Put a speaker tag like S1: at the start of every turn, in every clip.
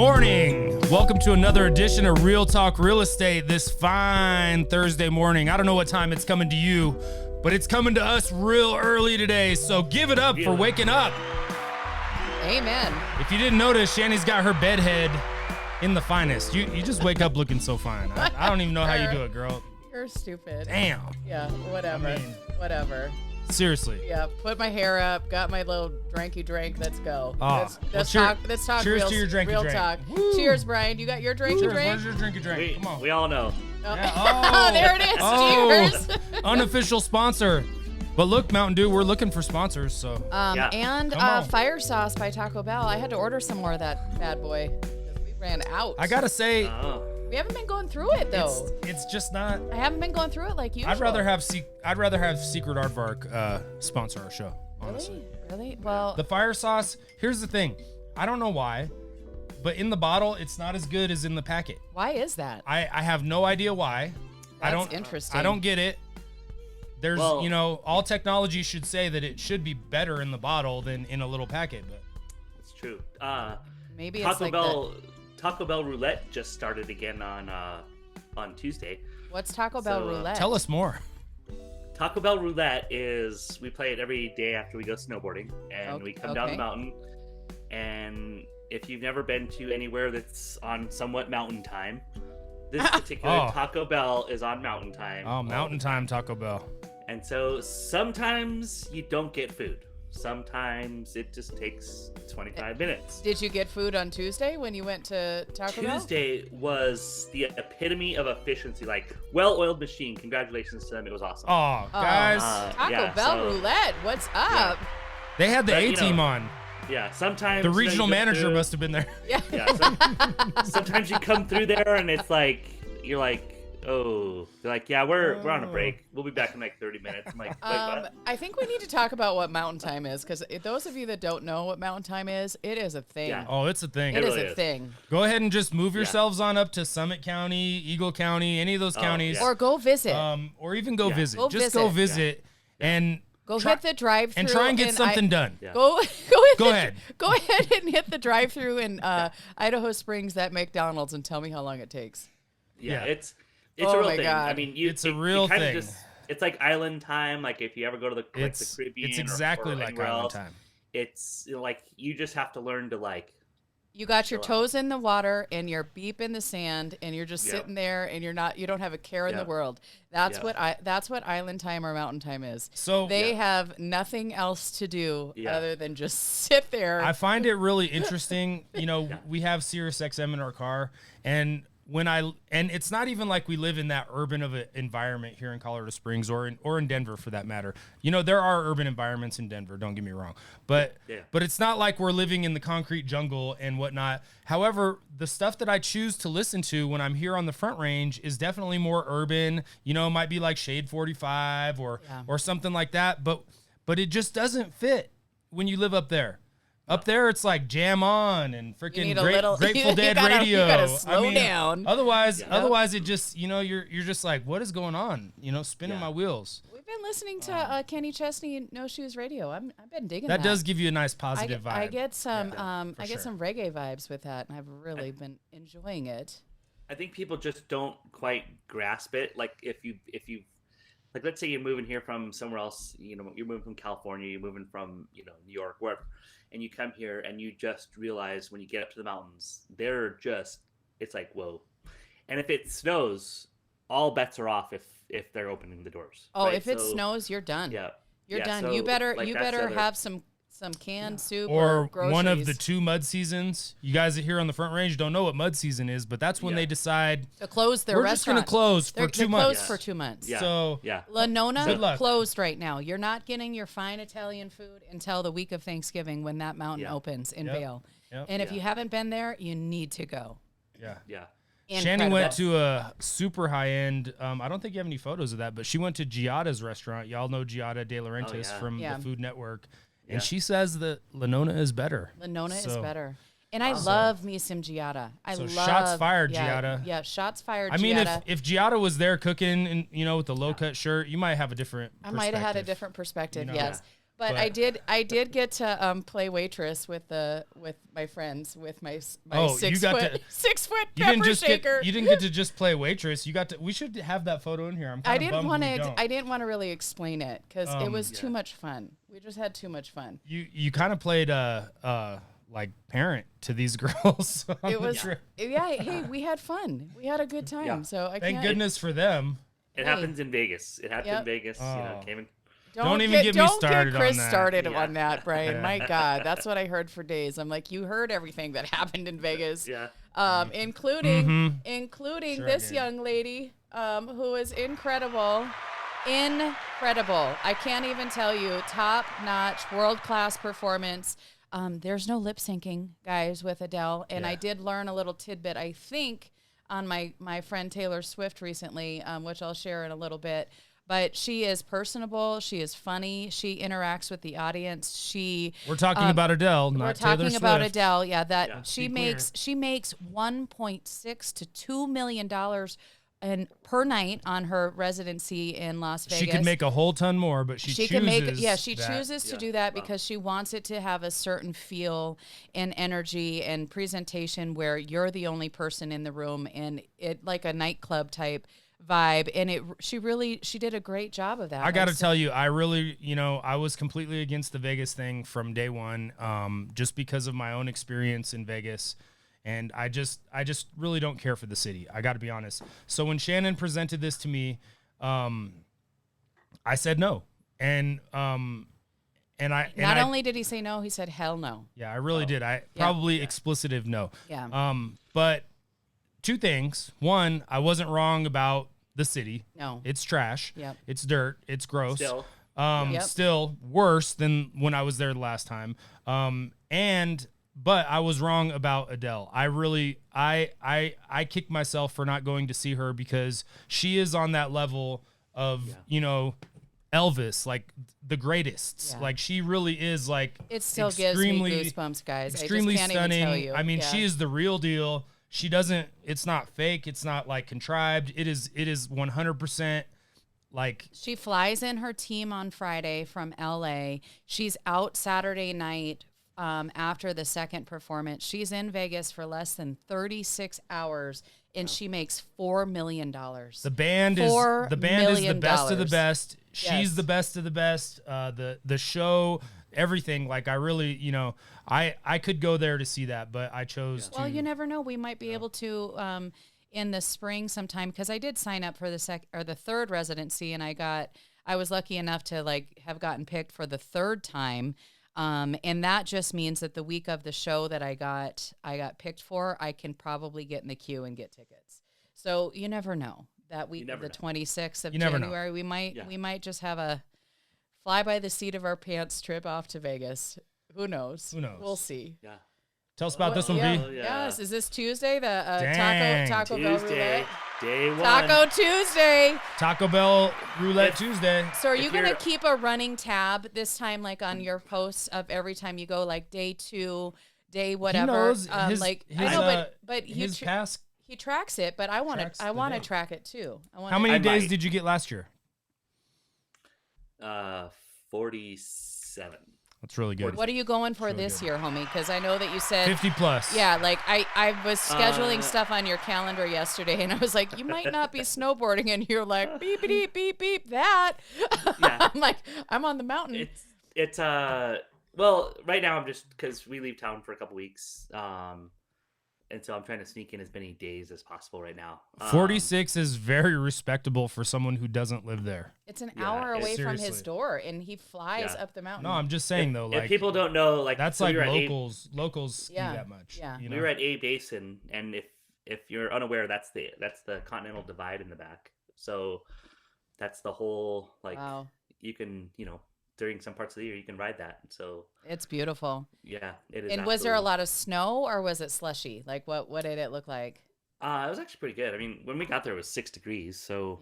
S1: morning. Welcome to another edition of Real Talk Real Estate this fine Thursday morning. I don't know what time it's coming to you, but it's coming to us real early today. So give it up for waking up.
S2: Amen.
S1: If you didn't notice, Shani's got her bed head in the finest. You just wake up looking so fine. I don't even know how you do it, girl.
S2: You're stupid.
S1: Damn.
S2: Yeah, whatever.
S1: I mean,
S2: whatever.
S1: Seriously.
S2: Yeah, put my hair up, got my little dranky drink. Let's go. Let's talk
S1: cheers
S2: real,
S1: to your dranky
S2: real
S1: drink.
S2: talk.
S1: Woo.
S2: Cheers, Brian. You got your dranky
S1: Cheers.
S2: drink?
S1: Where's your drinky drink? Come on.
S3: We all know.
S2: Oh.
S1: Yeah.
S2: Oh, there it is. Cheers.
S1: Unofficial sponsor. But look, Mountain Dew, we're looking for sponsors, so.
S2: And
S1: Come on.
S2: Fire Sauce by Taco Bell. I had to order some more of that bad boy because we ran out.
S1: I gotta say,
S2: we haven't been going through it though.
S1: it's just not.
S2: I haven't been going through it like usual.
S1: I'd rather have Secret Aardvark sponsor our show. Honestly.
S2: Really? Well,
S1: The Fire Sauce. Here's the thing. I don't know why, but in the bottle, it's not as good as in the packet.
S2: why is that?
S1: I have no idea why.
S2: That's interesting.
S1: I don't get it. There's, all technology should say that it should be better in the bottle than in a little packet, but
S3: It's true.
S2: Maybe
S3: Taco
S2: it's like
S3: Bell. Taco Bell Roulette just started again on Tuesday.
S2: What's Taco Bell
S3: So,
S2: Roulette?
S1: tell us more.
S3: Taco Bell Roulette is we play it every day after we go snowboarding, and we come down the mountain. And if you've never been to anywhere that's on somewhat mountain time, this particular Taco Bell is on mountain time.
S1: Oh, Mountain Time Taco Bell.
S3: And so sometimes you don't get food. Sometimes it just takes 25 minutes.
S2: Did you get food on Tuesday when you went to Taco Bell?
S3: Tuesday was the epitome of efficiency. Like, well-oiled machine. Congratulations to them. It was awesome.
S1: Oh, guys.
S2: Taco Bell Roulette. What's up?
S1: They had the
S3: But,
S1: A-team on.
S3: Yeah, sometimes...
S1: The regional
S3: you go
S1: manager
S3: through-
S1: must have been there.
S2: Yeah.
S3: Sometimes you come through there and it's like, you're like, oh. They're like, yeah, we're on a break. We'll be back in like 30 minutes. I'm like, what?
S2: I think we need to talk about what Mountain Time is, because those of you that don't know what Mountain Time is, it is a thing.
S3: Yeah.
S1: Oh, it's a thing.
S2: It is
S3: really
S2: a
S3: is.
S2: thing.
S1: Go ahead and just move yourselves on up to Summit County, Eagle County, any of those counties.
S3: yeah.
S2: Or go visit.
S1: Or even go visit.
S2: Go
S1: Just
S2: visit.
S1: go visit and
S2: Go
S1: try-
S2: hit the drive-through
S1: and try and get something done.
S3: Yeah.
S2: Go
S1: Go ahead.
S2: Go ahead and hit the drive-through in Idaho Springs at McDonald's and tell me how long it takes.
S3: Yeah,
S1: Yeah.
S3: it's
S2: Oh
S3: a real
S2: my
S3: thing.
S2: God.
S3: I mean,
S1: It's a real
S3: kinda
S1: thing.
S3: It's like island time. Like if you ever go to the Caribbean,
S1: It's exactly
S3: or
S1: like
S3: anywhere
S1: Island
S3: else,
S1: Time.
S3: It's like you just have to learn to like.
S2: You got your
S3: Chill out.
S2: toes in the water and you're beep in the sand and you're just
S3: Yeah.
S2: sitting there and you don't have a care in the
S3: Yeah.
S2: world. That's
S3: Yeah.
S2: that's what Island Time or Mountain Time is.
S1: So
S2: They have nothing else to do
S3: Yeah.
S2: other than just sit there.
S1: I find it really interesting. We have Sirius XM in our car, and and it's not even like we live in that urban of an environment here in Colorado Springs or in Denver for that matter. There are urban environments in Denver, don't get me wrong, but it's not like we're living in the concrete jungle and whatnot. However, the stuff that I choose to listen to when I'm here on the Front Range is definitely more urban. It might be like Shade 45 or something like that, but it just doesn't fit when you live up there. Up there, it's like Jam On and freaking Grateful Dead radio.
S2: You gotta slow down.
S1: Otherwise, it just you're just like, what is going on? Spinning my wheels.
S2: We've been listening to Kenny Chesney No Shoes Radio. I've been digging that.
S1: That does give you a nice positive vibe.
S2: I get some
S1: for sure.
S2: some reggae vibes with that, and I've really been enjoying it.
S3: I think people just don't quite grasp it. Like if you like, let's say you're moving here from somewhere else. You're moving from California. You're moving from New York, wherever. And you come here and you just realize when you get up to the mountains, it's like, whoa. And if it snows, all bets are off if they're opening the doors.
S2: Oh,
S3: right?
S2: if it snows, you're done.
S3: Yeah.
S2: You're done.
S3: so,
S2: You better
S3: like, that's the other-
S2: have some canned soup
S1: or
S2: groceries.
S1: one of the two mud seasons. You guys here on the Front Range don't know what mud season is, but that's when they decide
S2: to close their
S1: we're
S2: restaurant.
S1: just going to close for 2
S2: They're
S1: months.
S2: closed for 2 months.
S3: Yeah.
S1: So
S3: Yeah.
S1: Good
S2: Lenona
S1: luck.
S2: closed right now. You're not getting your fine Italian food until the week of Thanksgiving when that mountain opens in Vail.
S1: Yep.
S2: And if you haven't been there, you need to go.
S1: Yeah.
S3: Yeah.
S1: Shani went to a super high end. I don't think you have any photos of that, but she went to Giada's restaurant. Y'all know Giada De Laurentiis from the Food Network. And she says that Lenona is better.
S2: Lenona is better. And I love me some Giada.
S1: So shots fired, Giada.
S2: Yeah, shots fired,
S1: I mean,
S2: Giada.
S1: if Giada was there cooking and with the low cut shirt, you might have a different
S2: I might have had a different perspective, yes. But I did get to play waitress with my friends with my
S1: you got to
S2: 6 foot
S1: you
S2: pepper
S1: didn't just
S2: shaker.
S1: you didn't get to just play waitress. You got to. We should have that photo in here.
S2: I didn't want to really explain it because it was too much fun. We just had too much fun.
S1: You kind of played like parent to these girls.
S2: It was Hey, we had fun. We had a good time.
S3: Yeah.
S2: So
S1: Thank goodness for them.
S3: It happens in Vegas. It happened in Vegas.
S1: Oh.
S3: Came in.
S1: Don't even get me started
S2: Chris
S1: on that.
S2: started
S3: Yeah.
S2: on that, Brian.
S1: Yeah.
S2: My God, that's what I heard for days. I'm like, you heard everything that happened in Vegas,
S3: Yeah.
S2: including
S1: Sure I
S2: this
S1: did.
S2: young lady, who is incredible. I can't even tell you, top notch, world class performance. There's no lip syncing, guys, with Adele, and I did learn a little tidbit. I think on my friend Taylor Swift recently, which I'll share in a little bit. But she is personable. She is funny. She interacts with the audience.
S1: We're talking about Adele, not
S2: We're talking
S1: Taylor
S2: about
S1: Swift.
S2: Adele. Yeah,
S1: Be clear.
S2: she makes $1.6 to $2 million per night on her residency in Las Vegas.
S1: She could make a whole ton more, but she chooses.
S2: Can make she
S1: that.
S2: chooses to
S3: Yeah.
S2: do that
S3: Wow.
S2: because she wants it to have a certain feel and energy and presentation where you're the only person in the room and it like a nightclub type vibe, and she did a great job of that.
S1: I got to tell you, I really, I was completely against the Vegas thing from day one, just because of my own experience in Vegas. And I just really don't care for the city. I got to be honest. So when Shannon presented this to me, I said no. And
S2: Not only did he say no, he said hell no.
S1: Yeah, I really did. I probably explicitive no.
S2: Yeah.
S1: But two things. One, I wasn't wrong about the city.
S2: No.
S1: It's trash.
S2: Yep.
S1: It's dirt. It's gross.
S3: Still.
S2: Yep.
S1: Still worse than when I was there the last time. But I was wrong about Adele. I really, I kick myself for not going to see her because she is on that level of, Elvis, like the greatest.
S2: Yeah.
S1: Like she really is like
S2: It still gives me goosebumps, guys.
S1: extremely
S2: I just can't
S1: stunning.
S2: even tell you.
S1: I mean,
S2: Yeah.
S1: she is the real deal. She doesn't, it's not fake. It's not like contrived. It is 100% like.
S2: She flies in her team on Friday from LA. She's out Saturday night after the second performance. She's in Vegas for less than 36 hours, and she makes $4 million.
S1: The band is the best of the best. She's
S2: Yes.
S1: the best of the best. The show, everything. Like I really, I could go there to see that, but I chose to.
S2: Well, you never know. We might be able to in the spring sometime, because I did sign up for the third residency, and I was lucky enough to have gotten picked for the third time. And that just means that the week of the show that I got picked for, I can probably get in the queue and get tickets. So you never know. That week of the 26th of January, we might just have a fly by the seat of our pants trip off to Vegas. Who knows? We'll see.
S3: Yeah.
S1: Tell us about this one,
S2: Yeah.
S1: B.
S3: Yeah.
S2: Yes. Is this Tuesday? The
S1: Dang.
S2: Taco Bell
S3: Tuesday,
S2: roulette.
S3: day one.
S2: Taco Tuesday.
S1: Taco Bell Roulette Tuesday.
S2: So are you
S3: If
S2: going to
S3: you're-
S2: keep a running tab this time, like on your posts of every time you go, like day 2, day whatever?
S1: He knows his,
S2: I
S1: his,
S2: know, but
S1: his past.
S2: he tracks it, but I want
S1: Tracks
S2: to.
S1: the
S2: I want to
S1: day.
S2: track it too.
S1: How many
S3: I
S1: days
S3: might.
S1: did you get last year?
S3: 47.
S1: That's really good.
S2: What are you going for
S1: Really
S2: this
S1: good.
S2: year, homie? Because I know that you said
S1: 50 plus.
S2: Yeah, like I was scheduling
S3: Uh,
S2: stuff on your calendar yesterday, and I was like, you might not be snowboarding, and you're like, beep beep beep beep that.
S3: Yeah.
S2: I'm like, I'm on the mountain.
S3: It's well, right now I'm just because we leave town for a couple weeks, and so I'm trying to sneak in as many days as possible right now.
S1: 46 is very respectable for someone who doesn't live there.
S2: It's an
S3: Yeah,
S2: hour away from his
S1: seriously.
S2: door, and he flies
S3: Yeah.
S2: up the mountain.
S1: No, I'm just saying though,
S3: If
S1: like
S3: people don't know, like
S1: that's
S3: so
S1: like
S3: we were at
S1: locals ski
S2: Yeah,
S1: that much.
S2: yeah.
S1: You know?
S3: we were at A Basin, and if you're unaware, that's the Continental Divide in the back. So that's the whole
S2: Wow,
S3: you can during some parts of the year you can ride that. So
S2: it's beautiful.
S3: yeah, it is.
S2: And was there a
S3: absolutely-
S2: lot of snow, or was it slushy? Like what did it look like?
S3: It was actually pretty good. I mean, when we got there, it was 6 degrees, so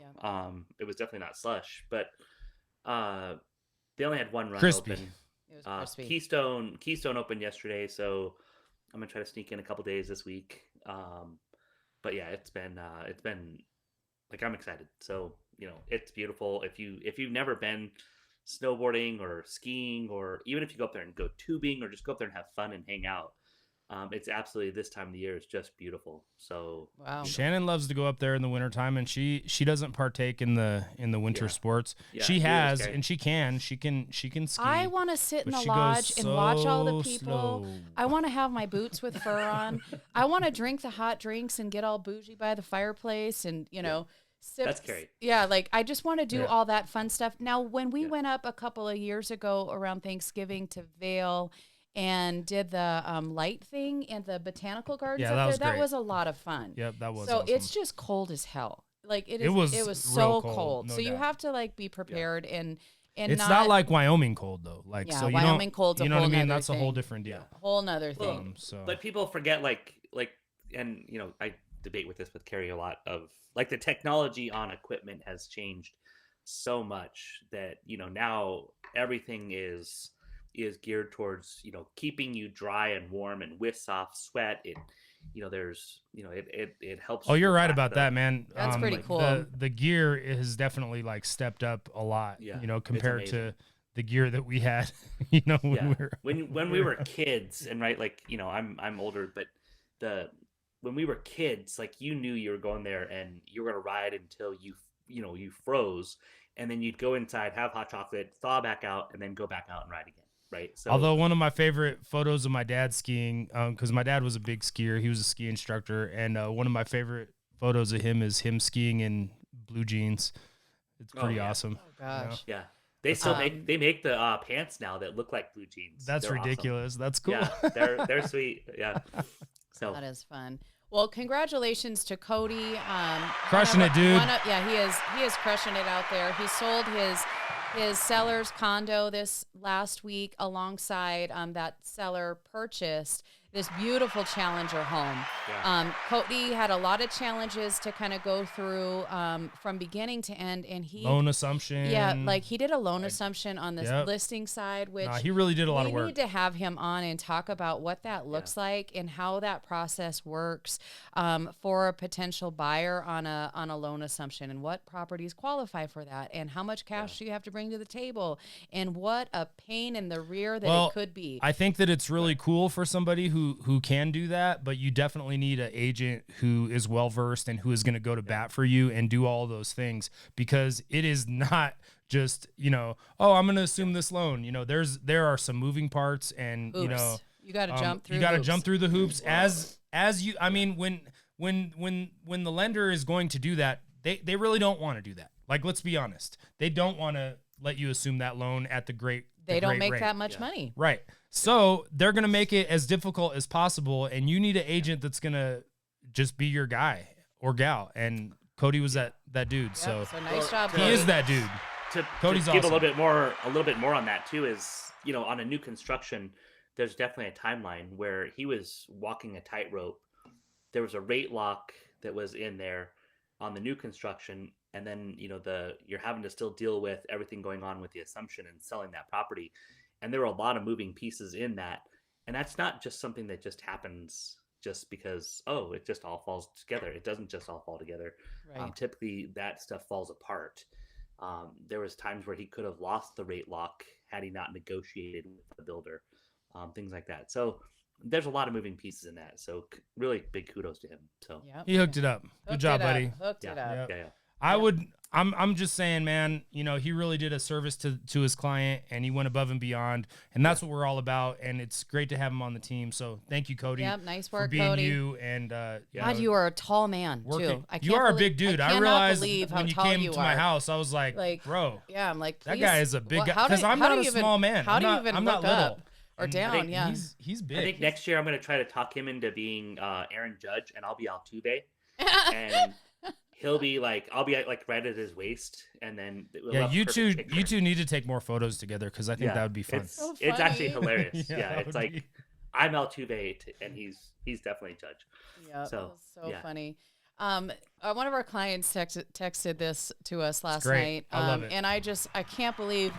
S3: it was definitely not slush. But they only had one run
S1: Crispy.
S3: open.
S2: It was crispy.
S3: Keystone opened yesterday, so I'm gonna try to sneak in a couple days this week. But yeah, it's been like I'm excited. So it's beautiful. If you've never been snowboarding or skiing, or even if you go up there and go tubing or just go up there and have fun and hang out. It's absolutely, this time of the year is just beautiful. So
S2: Wow.
S1: Shannon loves to go up there in the wintertime, and she doesn't partake in the winter
S3: Yeah.
S1: sports.
S3: Yeah,
S1: She
S3: neither
S1: has,
S3: does Carrie.
S1: and she can ski.
S2: I want to sit in
S1: but
S2: the
S1: she goes
S2: lodge and watch all the
S1: so
S2: people.
S1: slow.
S2: I want to have my boots with fur on. I want to drink the hot drinks and get all bougie by the fireplace and, sip.
S3: That's Carrie.
S2: Yeah, like I just want to do
S1: Yeah.
S2: all that fun stuff. Now, when we
S3: Yeah.
S2: went up a couple of years ago around Thanksgiving to Vail and did the light thing and the botanical gardens
S1: Yeah,
S2: up
S1: that
S2: there,
S1: was
S2: that
S1: great.
S2: was a lot of fun.
S1: Yep, that was
S2: So
S1: awesome.
S2: it's just cold as hell. Like it
S1: It was
S2: so
S1: real
S2: cold.
S1: cold, no
S2: So you
S1: doubt.
S2: have to like be prepared and
S1: It's not like Wyoming cold though. Like
S2: Yeah,
S1: so you
S2: Wyoming
S1: don't,
S2: cold's a
S1: you know what I
S2: whole
S1: mean?
S2: nother
S1: That's a whole
S2: thing.
S1: different deal.
S2: whole nother
S3: Well,
S2: thing.
S1: So
S3: But people forget, like, and I debate with this with Carrie a lot, of like the technology on equipment has changed so much that now everything is geared towards keeping you dry and warm and whiffs off sweat. There's it helps.
S1: Oh, you're right
S3: refract
S1: about
S3: the-
S1: that, man.
S2: That's pretty cool.
S1: The gear has definitely like stepped up a lot.
S3: Yeah,
S1: compared
S3: it's
S1: to
S3: amazing.
S1: the gear that we had. When
S3: Yeah.
S1: we were
S3: when we were kids, and right, like I'm older, but when we were kids, like you knew you were going there and you were gonna ride until you froze, and then you'd go inside, have hot chocolate, thaw back out, and then go back out and ride again, right? So
S1: Although one of my favorite photos of my dad skiing, because my dad was a big skier, he was a ski instructor, and one of my favorite photos of him is him skiing in blue jeans. It's
S3: Oh,
S1: pretty
S3: yeah.
S1: awesome.
S2: Oh gosh.
S3: yeah, they still
S2: Um,
S3: make the pants now that look like blue jeans.
S1: That's
S3: They're awesome.
S1: ridiculous. That's cool.
S3: Yeah, they're sweet. Yeah, so
S2: That is fun. Well, congratulations to Cody.
S1: Crushing it, dude.
S2: He is crushing it out there. He sold his seller's condo this last week alongside that seller purchased this beautiful Challenger home.
S3: Yeah.
S2: Cody had a lot of challenges to kind of go through from beginning to end, and
S1: Loan assumption.
S2: yeah, like he did a loan assumption on the
S1: Yep.
S2: listing side, which
S1: Nah, he really did a lot of
S2: we
S1: work.
S2: need to have him on and talk about what that looks like and how that process works for a potential buyer on a loan assumption, and what properties qualify for that, and how much cash do you have to bring to the table, and what a pain in the rear that it could be.
S1: I think that it's really cool for somebody who can do that, but you definitely need an agent who is well versed and who is going to go to bat for you and do all those things, because it is not just oh, I'm going to assume this loan. There are some moving parts, and
S2: Hoops. You got to jump through.
S1: you got to
S2: hoops.
S1: jump through the hoops as you. I mean, when the lender is going to do that, they really don't want to do that. Like, let's be honest, they don't want to let you assume that loan at the great.
S2: They don't
S1: great
S2: make
S1: rate.
S2: that much money.
S1: Right. So they're going to make it as difficult as possible, and you need an agent that's going to just be your guy or gal. And Cody was that dude.
S2: Yep,
S1: So
S2: so nice job.
S1: he
S2: Cody.
S1: is that dude. Cody's
S3: to give
S1: awesome.
S3: a little bit more on that too is, on a new construction, there's definitely a timeline where he was walking a tightrope. There was a rate lock that was in there on the new construction, and then you're having to still deal with everything going on with the assumption and selling that property, and there were a lot of moving pieces in that, and that's not just something that just happens just because it just all falls together. It doesn't just all fall together.
S2: Right.
S3: Typically that stuff falls apart. There was times where he could have lost the rate lock had he not negotiated with the builder, things like that. So there's a lot of moving pieces in that. So really big kudos to him. So
S2: Yep.
S1: He hooked it up. Good
S2: Hooked
S1: job,
S2: it up.
S1: buddy.
S2: Hooked it up.
S1: Yep.
S3: yeah.
S1: I'm just saying, man, he really did a service to his client, and he went above and beyond, and that's what we're all about. And it's great to have him on the team. So thank you, Cody.
S2: Yep, nice
S1: for
S2: work,
S1: being
S2: Cody.
S1: you. And
S2: God, you are a tall man
S1: working.
S2: too.
S1: You are a big dude. I
S2: cannot
S1: realized
S2: believe how
S1: when you
S2: tall
S1: came
S2: you
S1: to my
S2: are.
S1: house, I was like, bro,
S2: Yeah, I'm like,
S1: that
S2: please,
S1: guy is a big guy.
S2: how do-
S1: Because I'm
S2: how
S1: not
S2: do
S1: a
S2: you even-
S1: small man.
S2: How
S1: I'm
S2: do you
S1: not,
S2: even
S1: I'm
S2: look
S1: not little.
S2: up or
S1: And
S2: down?
S3: think
S2: Yeah.
S1: He's big.
S3: I think next year I'm going to try to talk him into being Aaron Judge, and I'll be Altuve, and he'll be like, I'll be like right at his waist, and then we'll
S1: Yeah,
S3: have a
S1: you
S3: perfect
S1: two
S3: picture.
S1: need to take more photos together, because I think that would be fun.
S3: It's,
S2: So
S3: it's actually
S2: funny.
S3: hilarious.
S1: Yeah,
S3: Yeah,
S1: that
S3: it's
S1: would
S3: like
S1: be-
S3: I'm Altuve, and he's definitely Judge.
S2: Yeah,
S3: So,
S2: so
S3: yeah.
S2: funny. One of our clients texted this to us last
S1: great.
S2: night.
S1: I love it.
S2: And I can't believe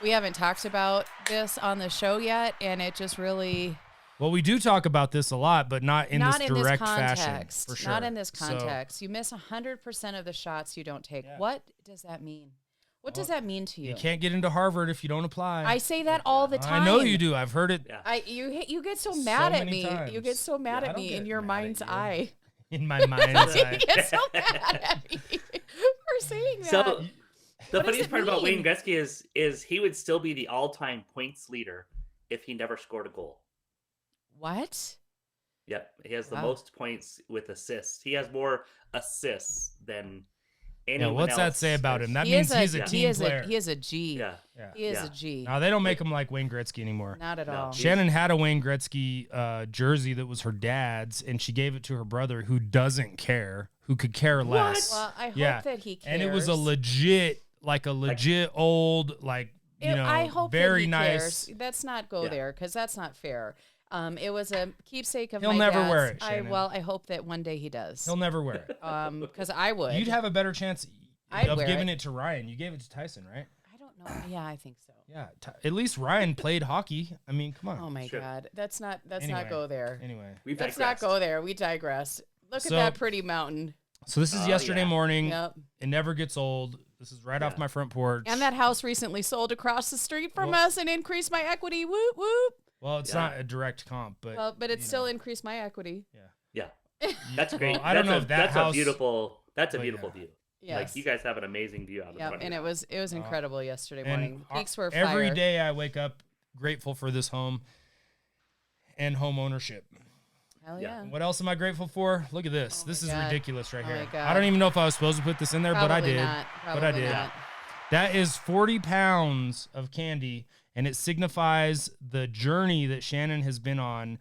S2: we haven't talked about this on the show yet, and it just really
S1: Well, we do talk about this a lot, but not in
S2: not
S1: this
S2: in this
S1: direct
S2: context.
S1: fashion. For sure.
S2: Not in this
S1: So,
S2: context. You miss 100% of the shots you don't take.
S1: Yeah.
S2: What does that mean? What does that mean to you?
S1: You can't get into Harvard if you don't apply.
S2: I say that all the time.
S1: I know you do. I've heard it
S3: Yeah.
S2: You get so mad at
S1: many
S2: me.
S1: times.
S2: You get so mad
S1: Yeah, I
S2: at
S1: don't
S2: me
S1: get
S2: in your
S1: mad at
S2: mind's
S1: you.
S2: eye.
S1: in my mind's
S2: You
S1: eye.
S2: get so mad at me for saying that.
S3: So the
S2: What does
S3: funniest
S2: it
S3: part about Wayne
S2: mean?
S3: Gretzky is he would still be the all-time points leader if he never scored a goal.
S2: What?
S3: Yep, he has the
S2: Wow.
S3: most points with assists. He has more assists than
S1: Yeah,
S3: anyone
S1: what's that
S3: else.
S1: say about him? That
S2: He
S1: means
S2: is
S1: he's a
S3: yeah.
S1: team
S2: he is
S1: player.
S2: he is a G.
S3: Yeah,
S1: Yeah.
S2: He is
S3: Yeah.
S2: a G.
S1: No, they don't make him like Wayne Gretzky anymore.
S2: Not at
S3: No.
S2: all.
S1: Shannon had a Wayne Gretzky jersey that was her dad's, and she gave it to her brother, who doesn't care, who could care less.
S2: Well, I hope
S1: Yeah.
S2: that he cares.
S1: And it was a legit old,
S2: I hope that
S1: very
S2: he
S1: nice.
S2: cares. Let's not go
S3: Yeah.
S2: there because that's not fair. It was a keepsake of
S1: He'll
S2: my
S1: never
S2: dad's.
S1: wear it, Shannon.
S2: I hope that one day he does.
S1: He'll never wear it.
S2: Because I would.
S1: You'd have a better chance
S2: I'd
S1: of
S2: wear
S1: giving
S2: it.
S1: it to Ryan. You gave it to Tyson, right?
S2: I don't know. Yeah, I think so.
S1: Yeah. At least Ryan played hockey. I mean, come on.
S2: Oh my
S3: Sure.
S2: God, let's not
S1: Anyway.
S2: go there.
S1: Anyway.
S3: We've
S2: Let's
S3: digressed.
S2: not go there. We digress. Look
S1: So-
S2: at that pretty mountain.
S1: So this is
S3: Oh,
S1: yesterday
S3: yeah.
S1: morning.
S2: Yep.
S1: It never gets old. This is right off
S3: Yeah.
S1: my front porch.
S2: And that house recently sold across the street from
S1: Well-
S2: us and increased my equity. Whoop whoop.
S1: Well, it's
S3: Yeah.
S1: not a direct comp, but
S2: Well, but it
S1: you
S2: still
S1: know.
S2: increased my equity.
S3: Yeah, that's great.
S1: Well, I don't know if that
S3: that's
S1: house-
S3: a beautiful. That's a
S1: but
S3: beautiful
S1: yeah.
S3: view.
S2: Yes.
S3: Like you guys have an amazing view out of
S2: Yep,
S3: front.
S2: and
S3: of
S2: it was incredible yesterday
S1: And
S2: morning. Peaks were
S1: every
S2: fire.
S1: day I wake up grateful for this home and home ownership.
S2: Hell
S3: Yeah.
S2: yeah.
S1: What else am I grateful for? Look at this.
S2: Oh
S1: This
S2: my
S1: is
S2: God.
S1: ridiculous right
S2: Oh
S1: here.
S2: my God.
S1: I don't even know if I was supposed to put this in there, but I
S2: Probably
S1: did.
S2: not.
S1: But I
S2: Probably
S1: did.
S2: not.
S1: That is 40 pounds of candy, and it signifies the journey that Shannon has been on.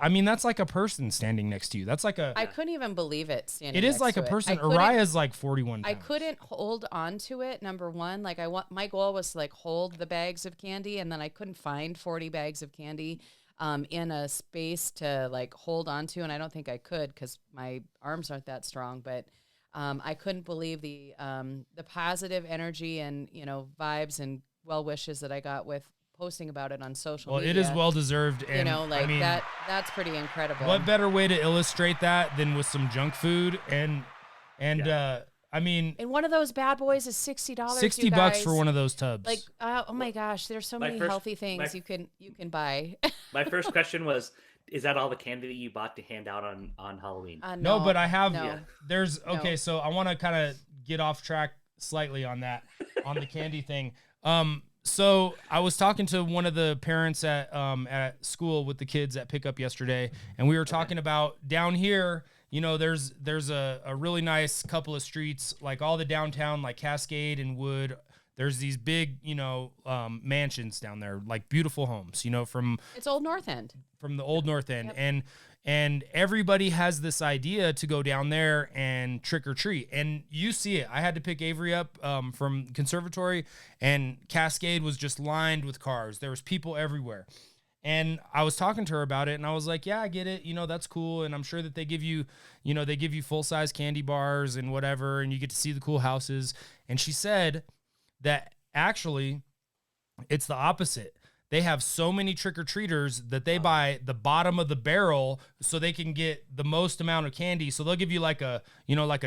S1: That's like a person standing next to you. That's like
S2: I couldn't even believe it standing
S1: it is
S2: next
S1: like
S2: to
S1: a
S2: it.
S1: person.
S2: I couldn't-
S1: Araya's like 41
S2: I
S1: pounds.
S2: couldn't hold on to it. Number one, like my goal was to like hold the bags of candy, and then I couldn't find 40 bags of candy in a space to like hold on to, and I don't think I could because my arms aren't that strong. But I couldn't believe the positive energy and vibes and well wishes that I got with posting about it on social
S1: Well,
S2: media.
S1: it is well deserved, and I mean,
S2: that's pretty incredible.
S1: what better way to illustrate that than with some junk food and
S3: Yeah.
S1: I mean,
S2: And one of those bad boys is $60.
S1: $60 for one of those tubs.
S2: Like, oh my gosh, there's so
S3: My
S2: many
S3: first-
S2: healthy things you can buy.
S3: My first question was, is that all the candy that you bought to hand out on Halloween?
S1: no, but I have.
S2: no.
S1: There's okay.
S2: No.
S1: So I want to kind of get off track slightly on that, on the candy thing. So I was talking to one of the parents at school with the kids at pickup yesterday, and we were talking about down here. There's a really nice couple of streets, like all the downtown, like Cascade and Wood. There's these big, mansions down there, like beautiful homes, from
S2: It's Old North End.
S1: the old North End.
S2: Yep.
S1: And everybody has this idea to go down there and trick or treat. And you see it. I had to pick Avery up from conservatory, and Cascade was just lined with cars. There was people everywhere. And I was talking to her about it, and I was like, yeah, I get it. That's cool. And I'm sure that they give you full-size candy bars and whatever, and you get to see the cool houses. And she said that actually it's the opposite. They have so many trick-or-treaters that they buy the bottom of the barrel so they can get the most amount of candy. So they'll give you like a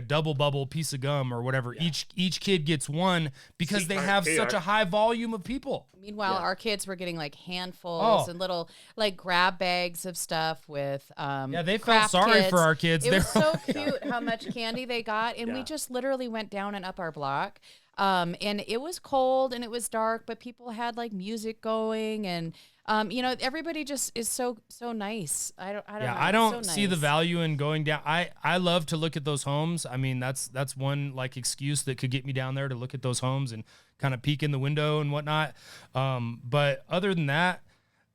S1: double bubble piece of gum or whatever.
S3: Yeah.
S1: Each kid gets one because they
S3: Sweetheart,
S1: have
S3: they
S1: such
S3: are.
S1: a high volume of people.
S2: Meanwhile,
S3: Yeah.
S2: our kids were getting like handfuls
S1: Oh.
S2: and little like grab bags of stuff with
S1: Yeah, they felt
S2: craft
S1: sorry
S2: kits.
S1: for our kids.
S2: It
S1: They
S2: was
S1: were
S2: so cute how much candy they got, and we
S3: Yeah.
S2: just literally went down and up our block. And it was cold and it was dark, but people had like music going, and everybody just is so nice. I don't know.
S1: I
S2: It's
S1: don't
S2: so
S1: see the
S2: nice.
S1: value in going down. I love to look at those homes. I mean, that's one like excuse that could get me down there to look at those homes and kind of peek in the window and whatnot. But other than that,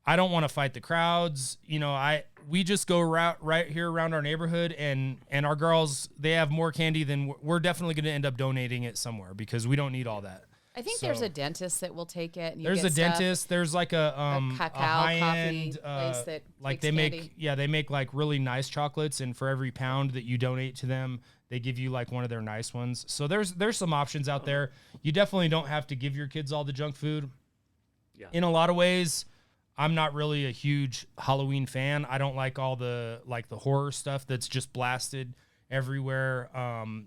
S1: I don't want to fight the crowds. We just go right here around our neighborhood, and our girls, they have more candy than we're definitely going to end up donating it somewhere because we don't need all that.
S2: I think there's
S1: So-
S2: a dentist that will take it. And you
S1: There's
S2: get
S1: a
S2: stuff.
S1: dentist. There's like a
S2: cacao
S1: high
S2: coffee
S1: end
S2: place that
S1: like
S2: takes
S1: they
S2: candy.
S1: they make like really nice chocolates, and for every pound that you donate to them, they give you like one of their nice ones. So there's some options out there. You definitely don't have to give your kids all the junk food.
S3: Yeah.
S1: In a lot of ways, I'm not really a huge Halloween fan. I don't like all the horror stuff that's just blasted everywhere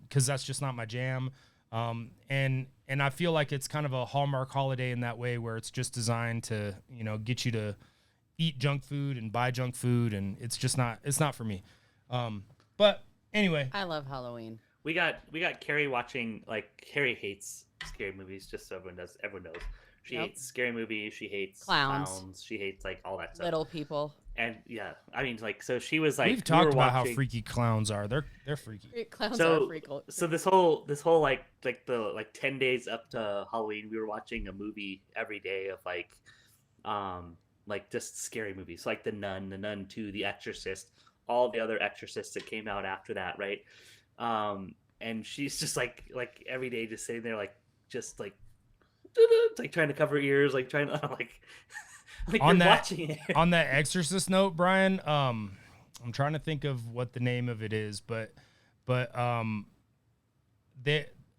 S1: because that's just not my jam. And I feel like it's kind of a Hallmark holiday in that way, where it's just designed to, you know, get you to eat junk food and buy junk food, and it's not for me. But anyway,
S2: I love Halloween.
S3: We got Carrie watching, like, Carrie hates scary movies, just so everyone knows. She hates scary movies, she hates clowns, she hates, like, all that stuff.
S2: Little people.
S3: And yeah, I mean, like, so she was like,
S1: we've talked about how freaky clowns are. They're freaky.
S2: Clowns are freaky.
S3: So this whole like 10 days up to Halloween, we were watching a movie every day of like just scary movies, like The Nun 2, The Exorcist, all the other Exorcists that came out after that, right? And she's just like every day just sitting there like trying to cover her ears, like trying to like
S1: on
S3: you're
S1: that
S3: watching it.
S1: On that Exorcist note, Brian, I'm trying to think of what the name of it is, but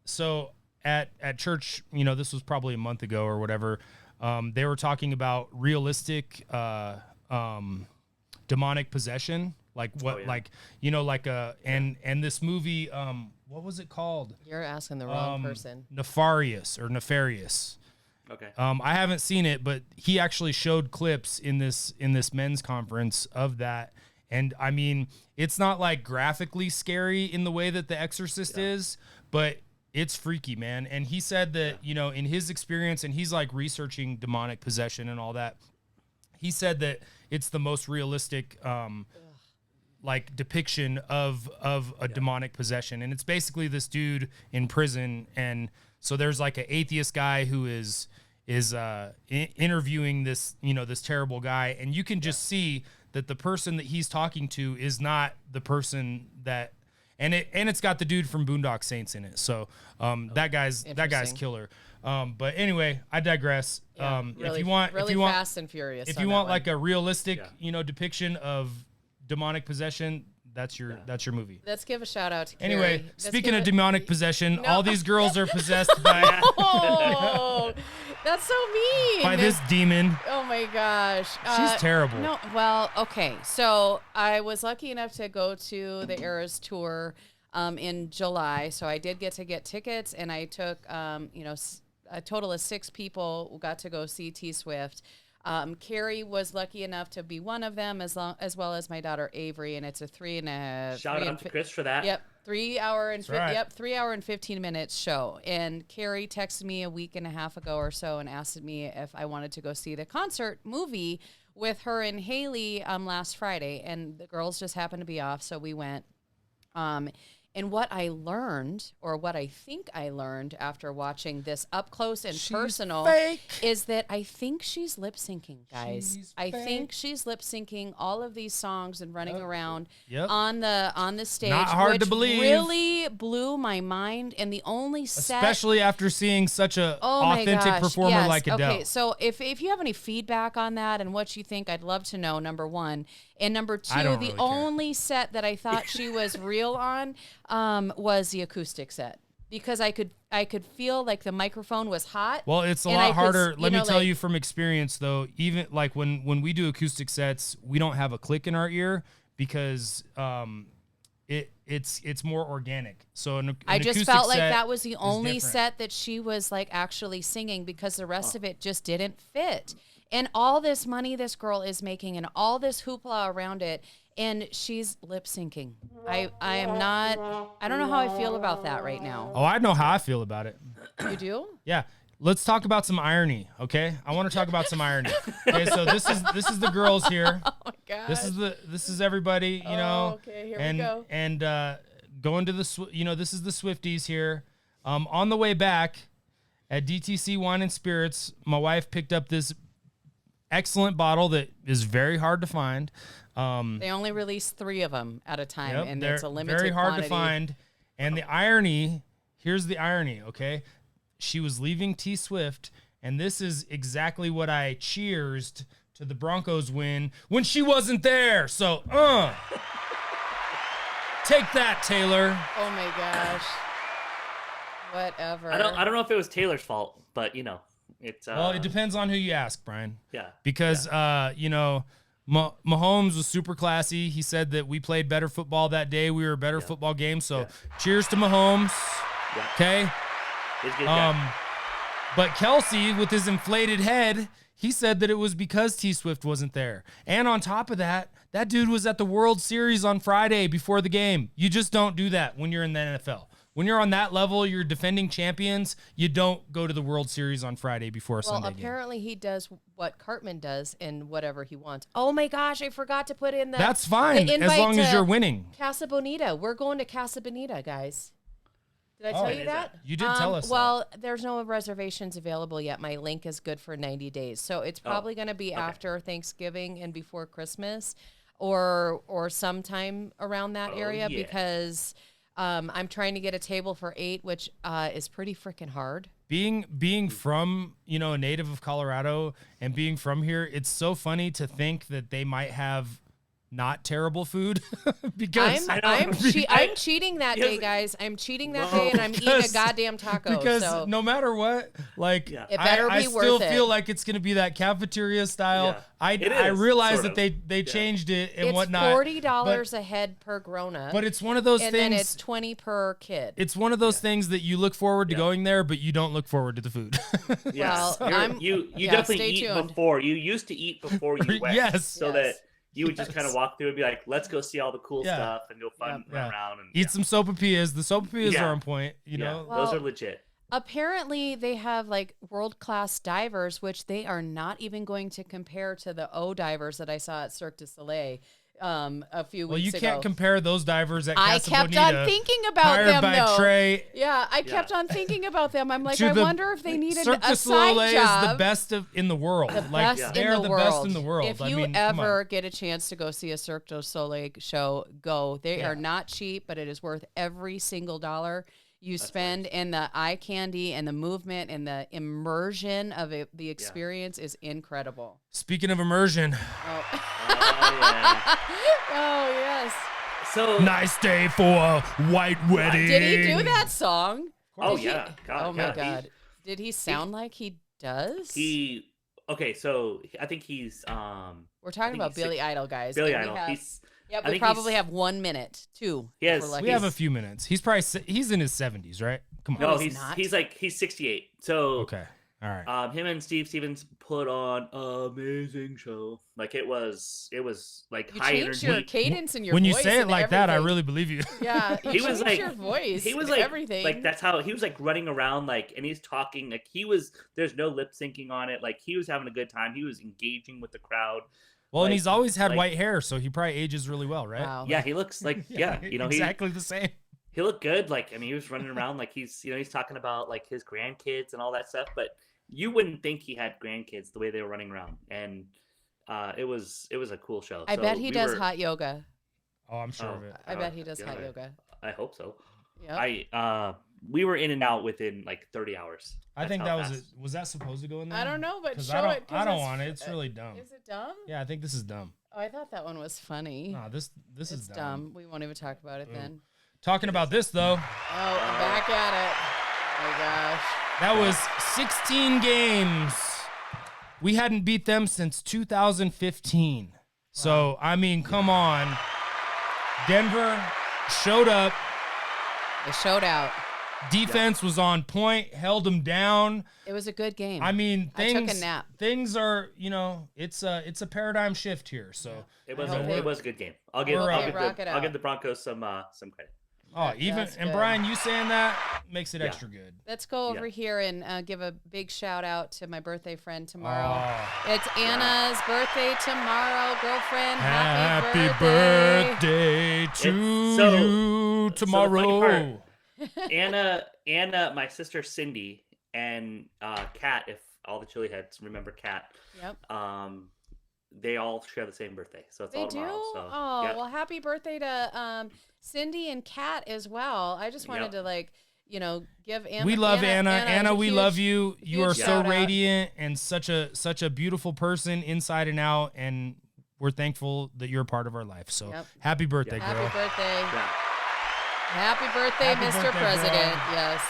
S1: so at church, you know, this was probably a month ago or whatever. They were talking about realistic demonic possession, like what, like, you know, like and this movie, what was it called?
S4: You're asking the wrong person.
S1: Nefarious.
S3: Okay.
S1: I haven't seen it, but he actually showed clips in this men's conference of that. And I mean, it's not like graphically scary in the way that The Exorcist is, but it's freaky, man. And he said that, you know, in his experience, and he's like researching demonic possession and all that, he said that it's the most realistic like depiction of a demonic possession. And it's basically this dude in prison, and so there's like an atheist guy who is interviewing this, you know, this terrible guy, and you can just see that the person that he's talking to is not the person that, and it's got the dude from Boondock Saints in it. So that guy's killer. But anyway, I digress.
S2: Really,
S1: if you want
S4: Fast and Furious,
S1: if you want like a realistic, you know, depiction of demonic possession, that's your movie.
S2: Let's give a shout out to Carrie.
S1: Anyway, speaking of demonic possession, all these girls are possessed by
S2: oh, that's so mean.
S1: by this demon.
S2: Oh my gosh.
S1: She's terrible.
S2: No, well, okay. So I was lucky enough to go to the Eras tour in July. So I did get tickets, and I took you know, a total of 6 people got to go see T Swift. Carrie was lucky enough to be one of them, as well as my daughter Avery, and it's a 3 and a
S3: shout out to Chris for that.
S2: Yep, 3 hour and 3 hour and 15 minutes show. And Carrie texted me a week and a half ago or so and asked me if I wanted to go see the concert movie with her and Haley last Friday, and the girls just happened to be off, so we went. And what I learned, or what I think I learned after watching this up close and personal, is that I think she's lip syncing, guys. I think she's lip syncing all of these songs and running around on the stage.
S1: Not hard to believe.
S2: Really blew my mind. And the only set,
S1: especially after seeing such a authentic performer like Adele.
S2: Okay, so if you have any feedback on that and what you think, I'd love to know. Number one. And number two, the only set that I thought she was real on was the acoustic set, because I could feel like the microphone was hot.
S1: Well, it's a lot harder. Let me tell you from experience, though. Even like when we do acoustic sets, we don't have a click in our ear because it's more organic. So
S2: I just felt like that was the only set that she was like actually singing, because the rest of it just didn't fit. And all this money this girl is making and all this hoopla around it, and she's lip syncing. I don't know how I feel about that right now.
S1: Oh, I know how I feel about it.
S2: You do?
S1: Yeah. Let's talk about some irony, okay? I want to talk about some irony. Okay, so this is the girls here.
S2: Oh my god.
S1: This is everybody, you know.
S2: Okay, here we go.
S1: And going to this is the Swifties here. On the way back at DTC Wine and Spirits, my wife picked up this excellent bottle that is very hard to find.
S2: They only release 3 of them at a time, and it's a limited
S1: very hard
S2: quantity.
S1: to find. And the irony, here's the irony, okay? She was leaving T Swift, and this is exactly what I cheersed to the Broncos win when she wasn't there. So, take that, Taylor.
S2: Oh my gosh. Whatever.
S3: I don't know if it was Taylor's fault, but you know.
S1: Well, it depends on who you ask, Brian.
S3: Yeah.
S1: Because, you know, Mahomes was super classy. He said that we played better football that day. We were a better football game. So cheers to Mahomes. Yeah. Okay.
S3: He's a good guy.
S1: But Kelsey, with his inflated head, he said that it was because T Swift wasn't there. And on top of that, that dude was at the World Series on Friday before the game. You just don't do that when you're in the NFL. When you're on that level, you're defending champions, you don't go to the World Series on Friday before a Sunday game.
S4: Apparently he does what Cartman does in whatever he wants. Oh my gosh, I forgot to put in
S1: That's fine,
S4: the
S1: as
S4: invite
S1: long as
S4: to
S1: you're winning.
S4: Casa Bonita. We're going to Casa Bonita, guys. Did I tell you that?
S1: You did tell us
S4: Well, there's no reservations available yet. My link is good for 90 days. So it's probably going to be after Thanksgiving and before Christmas or sometime around that area because I'm trying to get a table for 8, which is pretty freaking hard.
S1: Being from, a native of Colorado and being from here, it's so funny to think that they might have not terrible food because
S4: I'm cheating that day, guys. I'm cheating that day, and I'm eating a goddamn taco.
S1: Because no matter what, like
S4: it better
S1: I
S4: be worth
S1: still
S4: it.
S1: feel like it's gonna be that cafeteria style.
S3: Yeah.
S1: I realize
S3: sort
S1: that
S3: of.
S1: they changed it and
S4: it's
S1: whatnot.
S4: $40 a head per grown-up.
S1: But it's one of those
S4: and
S1: things.
S4: then it's 20 per kid.
S1: It's one of those things that you look forward to going there, but you don't look forward to the food.
S3: Yeah,
S4: Well,
S3: you
S4: yeah,
S3: definitely
S4: stay
S3: eat
S4: tuned.
S3: before. You used to eat before you went.
S1: Yes.
S3: So that you would just kind of walk through and be like, let's go see all the cool stuff and go run around and
S1: Eat some sopapillas. The sopapillas
S3: Yeah.
S1: are on point. You know.
S3: those are legit.
S4: Apparently, they have like world-class divers, which they are not even going to compare to the O divers that I saw at Cirque du Soleil a few
S1: Well,
S4: weeks
S1: you
S4: ago.
S1: can't compare those divers at
S4: I
S1: Casa
S4: kept
S1: Bonita,
S4: on thinking about
S1: hired
S4: them,
S1: by
S4: though.
S1: Trey.
S4: Yeah, I kept on thinking about them. I'm like,
S1: To
S4: I
S1: the-
S4: wonder if they needed
S1: Cirque
S4: a
S1: du
S4: side
S1: Soleil
S4: job.
S1: is the best in the world.
S4: The
S1: Like
S4: best
S1: they're
S4: in the
S1: best
S4: world.
S1: in the world.
S4: If
S1: I
S4: you
S1: mean, come on.
S4: ever get a chance to go see a Cirque du Soleil show, go. They are not cheap, but it is worth every single dollar you spend. And the eye candy and the movement and the immersion of it, the experience is incredible.
S1: Speaking of immersion,
S4: Oh, yes.
S3: So
S1: nice day for a white wedding.
S4: Did he do that song?
S3: Oh
S4: Did he-
S3: yeah. God,
S4: Oh, my
S3: yeah.
S4: God. Did he sound like he does?
S3: Okay, so I think he's
S4: We're talking about Billy Idol, guys.
S3: Billy
S4: and we
S3: Idol.
S4: have-
S3: He's
S4: Yeah,
S3: I
S4: we
S3: think
S4: probably
S3: he's-
S4: have 1 minute, 2.
S3: He has-
S4: if we're lucky.
S1: We have a few minutes. He's probably he's in his 70s, right? Come on.
S3: no,
S4: he's
S3: he's
S4: not.
S3: he's 68. So
S1: Okay. All right.
S3: him and Steve Stevens put on an amazing show. Like it was like
S4: You
S3: high
S4: changed
S3: energy.
S4: your cadence and your
S1: When you
S4: voice
S1: say it
S4: and
S1: like that, I
S4: everything.
S1: really believe you.
S4: Yeah,
S3: He was
S4: changed
S3: like
S4: your voice.
S3: he was
S4: and
S3: like
S4: everything.
S3: like that's how he was like running around like and he's talking like there's no lip syncing on it. Like he was having a good time. He was engaging with the crowd.
S1: Well, and
S3: Like-
S1: he's always had
S3: like-
S1: white hair, so he probably ages really well, right?
S4: Wow.
S3: Yeah, he looks like
S1: exactly the same.
S3: he looked good. Like I mean, he was running around like he's he's talking about like his grandkids and all that stuff. But you wouldn't think he had grandkids the way they were running around, and it was a cool show.
S4: I
S3: So
S4: bet he
S3: we
S4: does
S3: were-
S4: hot yoga.
S1: Oh, I'm sure of it.
S4: I bet he does hot yoga.
S3: I hope so.
S4: Yep.
S3: We were in and out within like 30 hours.
S1: I
S3: That's
S1: think
S3: how
S1: that
S3: fast.
S1: was that supposed to go in there?
S4: I don't know, but
S1: 'Cause
S4: show
S1: I don't,
S4: it. 'cause
S1: I don't
S4: it's-
S1: want it. It's really dumb.
S4: Is it dumb?
S1: Yeah, I think this is dumb.
S4: Oh, I thought that one was funny.
S1: Nah, this
S4: it's
S1: is
S4: dumb. We won't even talk about it then.
S1: Talking about this though,
S4: Oh, I'm back at it. Oh my gosh.
S1: that was 16 games. We hadn't beat them since 2015. So, I mean, come on. Denver showed up.
S4: They showed out.
S1: Defense was on point, held them down.
S4: It was a good game.
S1: I mean,
S4: I
S1: things
S4: took a nap.
S1: things are, it's a paradigm shift here. So,
S3: It was
S4: I hope
S3: it was a good game. I'll give
S1: We're
S3: I'll
S1: up.
S3: give,
S4: Rock it
S3: I'll
S4: out.
S3: give the Broncos some credit.
S1: oh, even
S4: That's
S1: and
S4: good.
S1: Brian, you saying that makes it
S3: Yeah.
S1: extra good.
S4: Let's go over
S3: Yeah.
S4: here and give a big shout out to my birthday friend tomorrow.
S1: Oh.
S4: It's Anna's birthday tomorrow, girlfriend.
S1: Happy birthday to
S3: So-
S1: you
S3: so the funny
S1: tomorrow.
S3: Anna, my sister Cindy, and Kat, if all the chili heads remember Kat,
S4: Yep.
S3: they all share the same birthday. So it's
S4: They
S3: all
S4: do?
S3: tomorrow. So,
S4: Oh,
S3: yeah.
S4: well, happy birthday to Cindy and Kat as well. I just wanted
S3: Yep.
S4: to give Anna.
S1: We love Anna.
S4: is
S1: Anna,
S4: a
S1: we
S4: huge-
S1: love you. You
S4: huge
S1: are so
S4: shout out.
S1: radiant and such a beautiful person inside and out, and we're thankful that you're a part of our life. So
S4: Yep.
S1: happy birthday,
S4: Happy
S1: girl.
S4: birthday.
S3: Yeah.
S4: Happy birthday,
S1: Happy
S4: Mr.
S1: birthday,
S4: President.
S1: girl.
S4: Yes.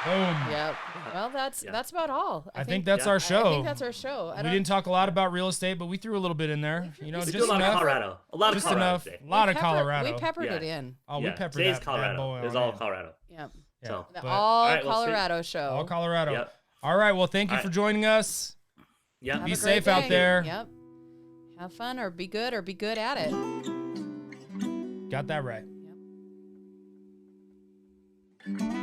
S1: Boom.
S4: Yep. Well, that's about all.
S1: I think that's our show.
S4: I think that's our show.
S1: We didn't talk a lot about real estate, but we threw a little bit in there.
S3: We
S1: just
S3: do a lot of
S1: enough.
S3: Colorado. A lot of
S1: Just
S3: Colorado
S1: enough.
S3: today.
S1: A lot of Colorado.
S4: We peppered
S3: Yeah.
S4: it in.
S1: Oh, we peppered
S3: Today's
S1: that
S3: Colorado.
S1: bad boy
S3: It was
S1: on
S3: all
S1: in.
S3: Colorado.
S4: Yep.
S1: Yeah,
S3: So
S1: but
S4: all
S3: right, well,
S4: Colorado show.
S1: all Colorado.
S3: Yep.
S1: All right. Well, thank you
S3: All
S1: for
S3: right.
S1: joining us.
S3: yeah.
S2: Have
S1: Be
S2: a great
S1: safe out
S2: day.
S1: there.
S2: Yep. Have fun or be good at it.
S1: Got that right.
S2: Yep.